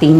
3